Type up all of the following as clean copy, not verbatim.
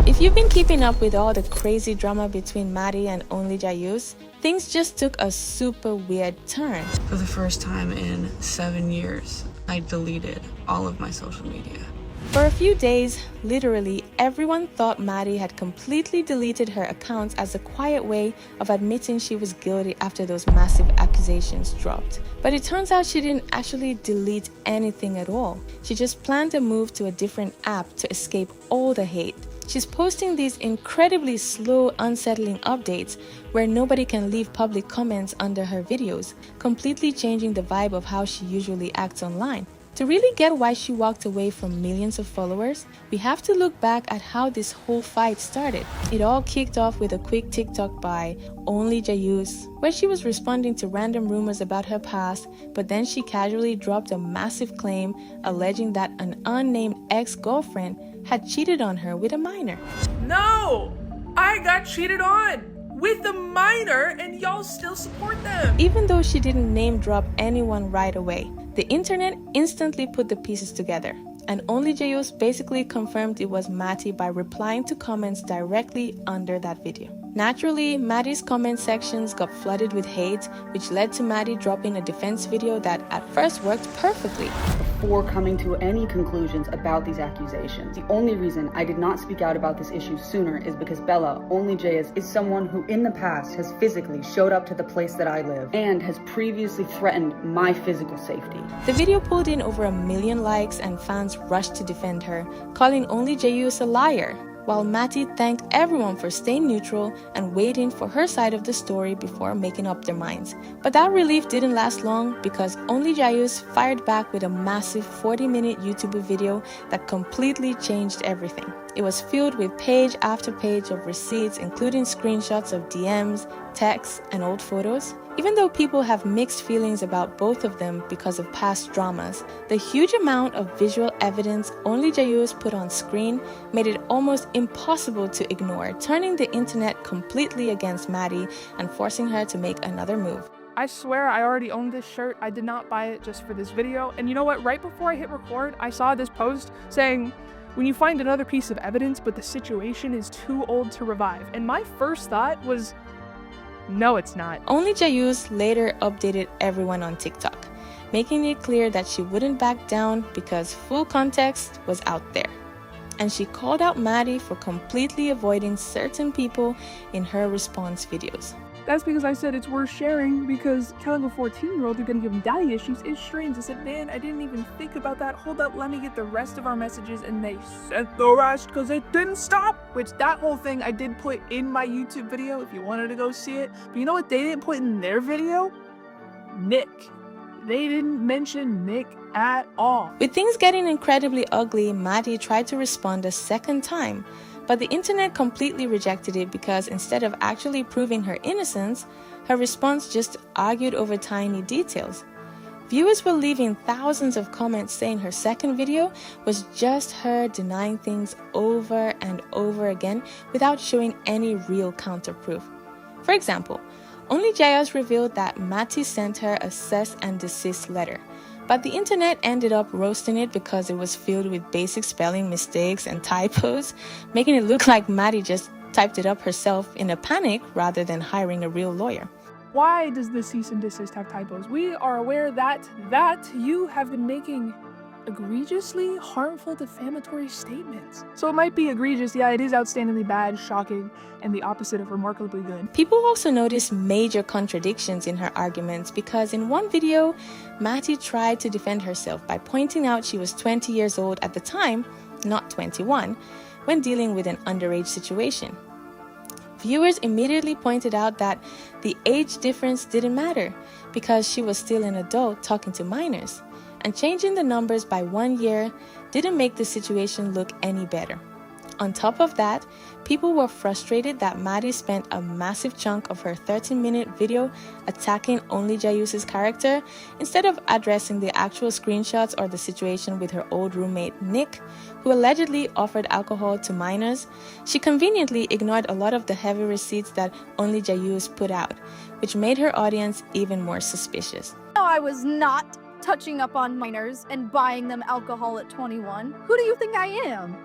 If you've been keeping up with all the crazy drama between Mattie and Onlyjayus, things just took a super weird turn. For the first time in 7 years, I deleted all of my social media. For a few days, literally everyone thought Mattie had completely deleted her accounts as a quiet way of admitting she was guilty after those massive accusations dropped. But it turns out she didn't actually delete anything at all. She just planned a move to a different app to escape all the hate. She's posting these incredibly slow, unsettling updates where nobody can leave public comments under her videos, completely changing the vibe of how she usually acts online. To really get why she walked away from millions of followers, we have to look back at how this whole fight started. It all kicked off with a quick TikTok by Onlyjayus, where she was responding to random rumors about her past, but then she casually dropped a massive claim alleging that an unnamed ex-girlfriend had cheated on her with a minor. No! I got cheated on! With a minor, and y'all still support them! Even though she didn't name drop anyone right away, the internet instantly put the pieces together, and Onlyjayus basically confirmed it was Mattie by replying to comments directly under that video. Naturally, Mattie's comment sections got flooded with hate, which led to Mattie dropping a defense video that at first worked perfectly. Before coming to any conclusions about these accusations, the only reason I did not speak out about this issue sooner is because Bella, Onlyjayus, is someone who in the past has physically showed up to the place that I live and has previously threatened my physical safety. The video pulled in over 1 million likes and fans rushed to defend her, calling Onlyjayus a liar, while Mattie thanked everyone for staying neutral and waiting for her side of the story before making up their minds. But that relief didn't last long because Onlyjayus fired back with a massive 40-minute YouTube video that completely changed everything. It was filled with page after page of receipts, including screenshots of DMs, texts, and old photos. Even though people have mixed feelings about both of them because of past dramas, the huge amount of visual evidence Onlyjayus put on screen made it almost impossible to ignore, turning the internet completely against Mattie and forcing her to make another move. I swear I already owned this shirt. I did not buy it just for this video. And you know what? Right before I hit record, I saw this post saying, when you find another piece of evidence but the situation is too old to revive. And my first thought was, no, it's not. Onlyjayus later updated everyone on TikTok, making it clear that she wouldn't back down because full context was out there. And she called out Mattie for completely avoiding certain people in her response videos. That's because I said it's worth sharing, because telling a 14-year-old you're gonna give him daddy issues is strange. I said, man, I didn't even think about that. Hold up, let me get the rest of our messages, and they sent the rest because it didn't stop. Which, that whole thing I did put in my YouTube video if you wanted to go see it. But you know what they didn't put in their video? Nick. They didn't mention Nick at all. With things getting incredibly ugly, Mattie tried to respond a second time, but the internet completely rejected it because instead of actually proving her innocence, her response just argued over tiny details. Viewers were leaving thousands of comments saying her second video was just her denying things over and over again without showing any real counterproof. For example, Onlyjayus revealed that Mattie sent her a cease and desist letter, but the internet ended up roasting it because it was filled with basic spelling mistakes and typos, making it look like Mattie just typed it up herself in a panic rather than hiring a real lawyer. Why does the cease and desist have typos? We are aware that you have been making egregiously harmful defamatory statements. So it might be egregious, yeah, it is outstandingly bad, shocking, and the opposite of remarkably good. People also noticed major contradictions in her arguments because in one video, Mattie tried to defend herself by pointing out she was 20 years old at the time, not 21, when dealing with an underage situation. Viewers immediately pointed out that the age difference didn't matter because she was still an adult talking to minors, and changing the numbers by 1 year didn't make the situation look any better. On top of that, people were frustrated that Mattie spent a massive chunk of her 13-minute video attacking Onlyjayus' character instead of addressing the actual screenshots or the situation with her old roommate Nick, who allegedly offered alcohol to minors. She conveniently ignored a lot of the heavy receipts that Onlyjayus put out, which made her audience even more suspicious. No, I was not touching up on minors and buying them alcohol at 21. Who do you think I am?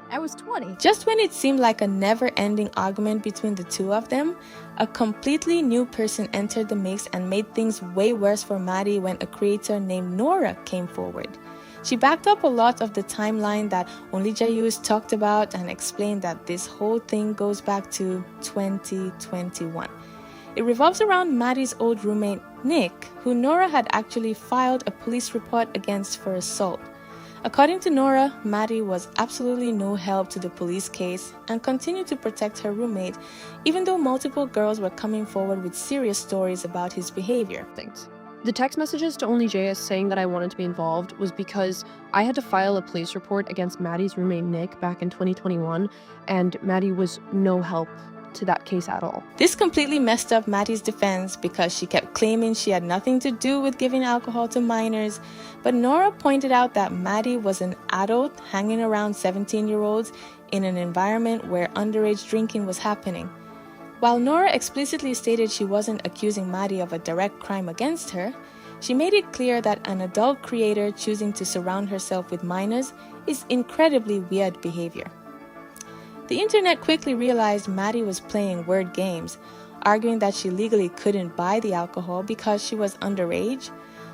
I was 20. Just when it seemed like a never-ending argument between the two of them, a completely new person entered the mix and made things way worse for Mattie when a creator named Nora came forward. She backed up a lot of the timeline that Onlyjayus talked about and explained that this whole thing goes back to 2021. It revolves around Mattie's old roommate, Nick, who Nora had actually filed a police report against for assault. According to Nora, Mattie was absolutely no help to the police case and continued to protect her roommate, even though multiple girls were coming forward with serious stories about his behavior. The text messages to Onlyjayus saying that I wanted to be involved was because I had to file a police report against Mattie's roommate Nick back in 2021, and Mattie was no help to that case at all. This completely messed up Mattie's defense because she kept claiming she had nothing to do with giving alcohol to minors, but Nora pointed out that Mattie was an adult hanging around 17-year-olds in an environment where underage drinking was happening. While Nora explicitly stated she wasn't accusing Mattie of a direct crime against her, she made it clear that an adult creator choosing to surround herself with minors is incredibly weird behavior. The internet quickly realized Mattie was playing word games, arguing that she legally couldn't buy the alcohol because she was underage,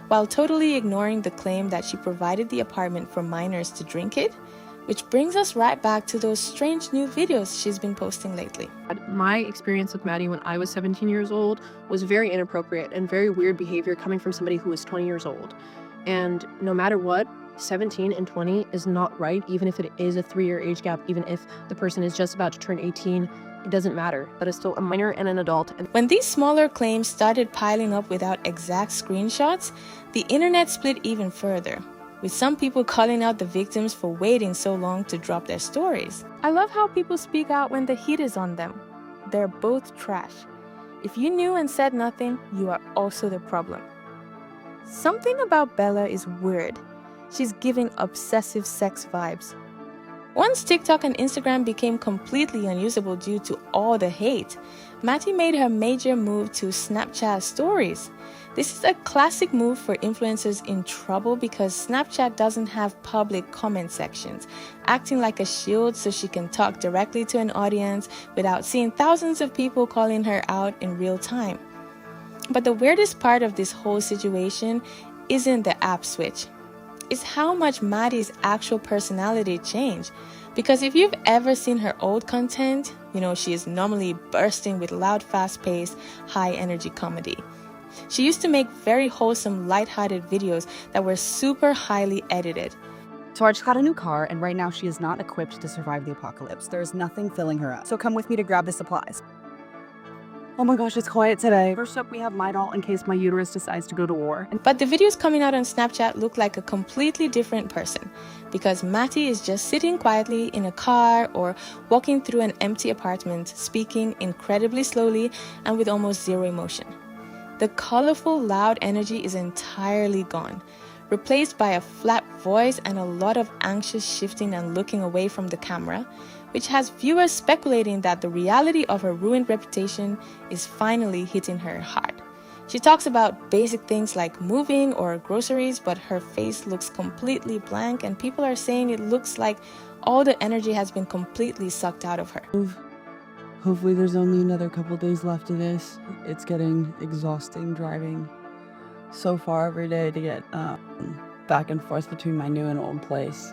while totally ignoring the claim that she provided the apartment for minors to drink it, which brings us right back to those strange new videos she's been posting lately. My experience with Mattie when I was 17 years old was very inappropriate and very weird behavior coming from somebody who was 20 years old. And no matter what, 17 and 20 is not right, even if it is a 3-year age gap, even if the person is just about to turn 18, it doesn't matter. That is still a minor and an adult. When these smaller claims started piling up without exact screenshots, the internet split even further, with some people calling out the victims for waiting so long to drop their stories. I love how people speak out when the heat is on them. They're both trash. If you knew and said nothing, you are also the problem. Something about Bella is weird. She's giving obsessive sex vibes. Once TikTok and Instagram became completely unusable due to all the hate, Mattie made her major move to Snapchat stories. This is a classic move for influencers in trouble because Snapchat doesn't have public comment sections, acting like a shield so she can talk directly to an audience without seeing thousands of people calling her out in real time. But the weirdest part of this whole situation isn't the app switch. It's how much Mattie's actual personality changed. Because if you've ever seen her old content, you know she is normally bursting with loud, fast-paced, high-energy comedy. She used to make very wholesome, lighthearted videos that were super highly edited. So I just got a new car, and right now she is not equipped to survive the apocalypse. There's nothing filling her up. So come with me to grab the supplies. Oh my gosh, it's quiet today. First up, we have Midol in case my uterus decides to go to war. But the videos coming out on Snapchat look like a completely different person because Mattie is just sitting quietly in a car or walking through an empty apartment, speaking incredibly slowly and with almost zero emotion. The colorful, loud energy is entirely gone, replaced by a flat voice and a lot of anxious shifting and looking away from the camera, which has viewers speculating that the reality of her ruined reputation is finally hitting her hard. She talks about basic things like moving or groceries, but her face looks completely blank and people are saying it looks like all the energy has been completely sucked out of her. Hopefully there's only another couple days left of this. It's getting exhausting driving so far every day to get back and forth between my new and old place.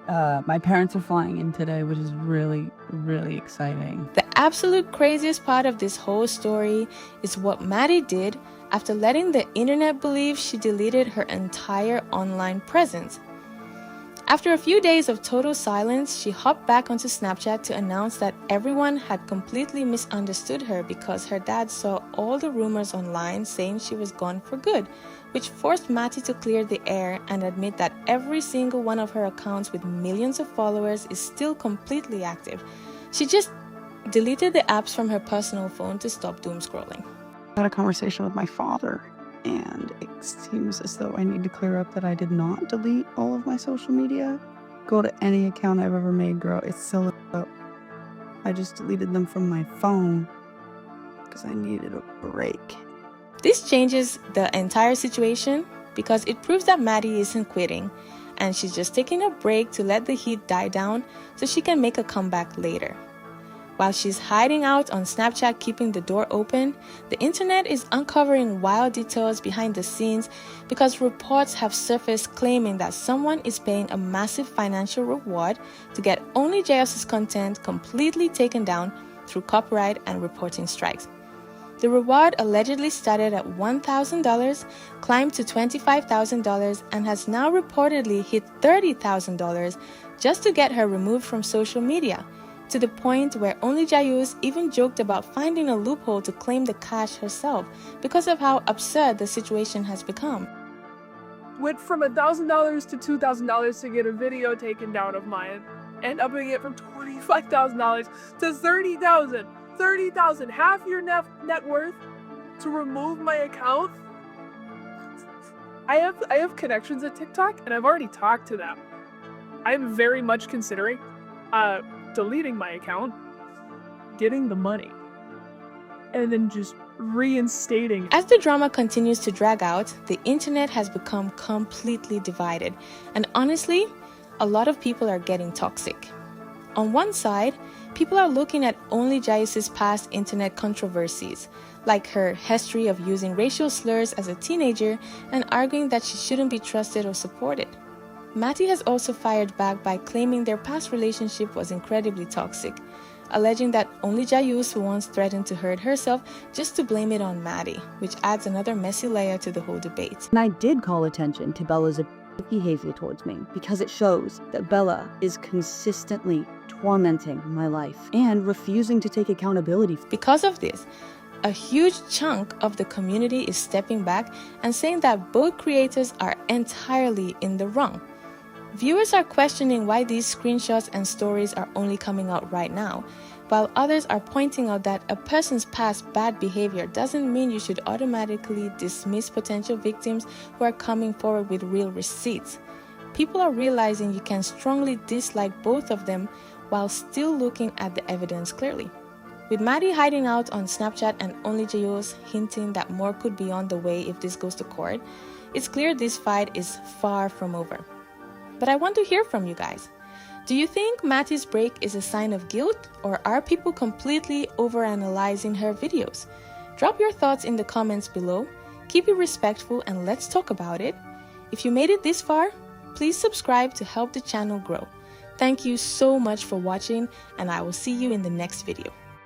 My parents are flying in today, which is really, really exciting. The absolute craziest part of this whole story is what Mattie did after letting the internet believe she deleted her entire online presence. After a few days of total silence, she hopped back onto Snapchat to announce that everyone had completely misunderstood her because her dad saw all the rumors online saying she was gone for good, which forced Mattie to clear the air and admit that every single one of her accounts with millions of followers is still completely active. She just deleted the apps from her personal phone to stop doom scrolling. I had a conversation with my father, and it seems as though I need to clear up that I did not delete all of my social media. Go to any account I've ever made, girl, it's still up. I just deleted them from my phone because I needed a break. This changes the entire situation because it proves that Mattie isn't quitting and she's just taking a break to let the heat die down so she can make a comeback later. While she's hiding out on Snapchat keeping the door open, the internet is uncovering wild details behind the scenes because reports have surfaced claiming that someone is paying a massive financial reward to get Onlyjayus' content completely taken down through copyright and reporting strikes. The reward allegedly started at $1,000, climbed to $25,000, and has now reportedly hit $30,000 just to get her removed from social media, to the point where Onlyjayus even joked about finding a loophole to claim the cash herself because of how absurd the situation has become. Went from $1,000 to $2,000 to get a video taken down of mine, and upping it from $25,000 to $30,000. $30,000, half your net worth, to remove my account. I have connections at TikTok, and I've already talked to them. I'm very much considering deleting my account, getting the money, and then just reinstating. As the drama continues to drag out, the internet has become completely divided, and honestly, a lot of people are getting toxic. On one side, people are looking at Onlyjayus' past internet controversies, like her history of using racial slurs as a teenager, and arguing that she shouldn't be trusted or supported. Mattie has also fired back by claiming their past relationship was incredibly toxic, alleging that Onlyjayus once threatened to hurt herself just to blame it on Mattie, which adds another messy layer to the whole debate. And I did call attention to Bella's behavior towards me because it shows that Bella is consistently tormenting my life and refusing to take accountability. Because of this, a huge chunk of the community is stepping back and saying that both creators are entirely in the wrong. Viewers are questioning why these screenshots and stories are only coming out right now, while others are pointing out that a person's past bad behavior doesn't mean you should automatically dismiss potential victims who are coming forward with real receipts. People are realizing you can strongly dislike both of them while still looking at the evidence clearly. With Mattie hiding out on Snapchat and Onlyjayus hinting that more could be on the way if this goes to court, it's clear this fight is far from over. But I want to hear from you guys. Do you think Mattie's break is a sign of guilt, or are people completely overanalyzing her videos? Drop your thoughts in the comments below. Keep it respectful and let's talk about it. If you made it this far, please subscribe to help the channel grow. Thank you so much for watching, and I will see you in the next video.